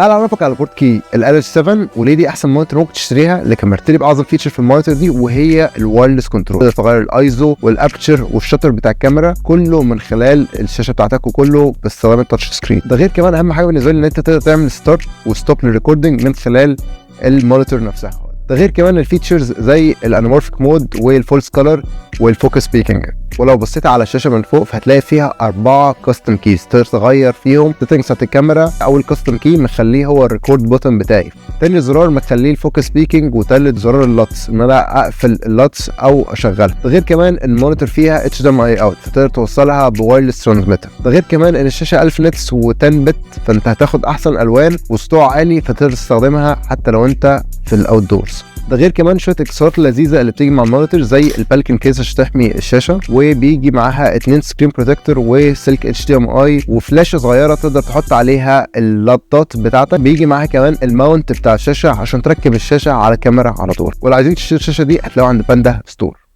تعال اعرفك على بورت كي ال 7 وليه دي احسن مونيتور ممكن تشتريها اللي كمرتلي باعظم فيتشر في المونيتور دي، وهي الوايرلس كنترول. تقدر تغير الايزو والابتشر والشاتر بتاع الكاميرا كله من خلال الشاشه بتاعتك وكله باستخدام التاتش سكرين. ده غير كمان اهم حاجه بالنسبه لي ان انت تقدر تعمل ستارت وستوب للريكوردنج من خلال المونيتور نفسها. ده غير كمان الفيتشرز زي الانامورفيك مود والفول سكالر والفوكس بيكنج. ولو بصيت على الشاشه من فوق فهتلاقي فيها 4 كاستم كيز تقدر تغير فيهم سيتنجز بتاعت الكاميرا. اول كاستم كي مخليه هو الريكورد بوتن بتاعي، تاني زرار مخليه الفوكس بيكنج، وتالت زرار اللاتس ان انا اقفل اللاتس او اشغلها. ده غير كمان المونيتور فيها HDMI اوت فتقدر توصلها بوايرلس ترانسميتر. ده غير كمان ان الشاشه 1000 نتس و10 بت فانت هتاخد احسن الوان وسطوع عالي فتقدر تستخدمها حتى لو انت في الاوت دورز. ده غير كمان شويه اكسسوارات لذيذه اللي بتيجي مع المونيتور زي البالكن كيس عشان تحمي الشاشه، وبيجي معاها 2 سكرين بروتكتور وسلك HDMI وفلاشه صغيره تقدر تحط عليها اللابتوب بتاعتك. بيجي معاها كمان الماونت بتاع الشاشه عشان تركب الشاشه على الكاميرا على طول. ولو عايزين تشتري الشاشه دي هتلاقوها عند باندا ستور.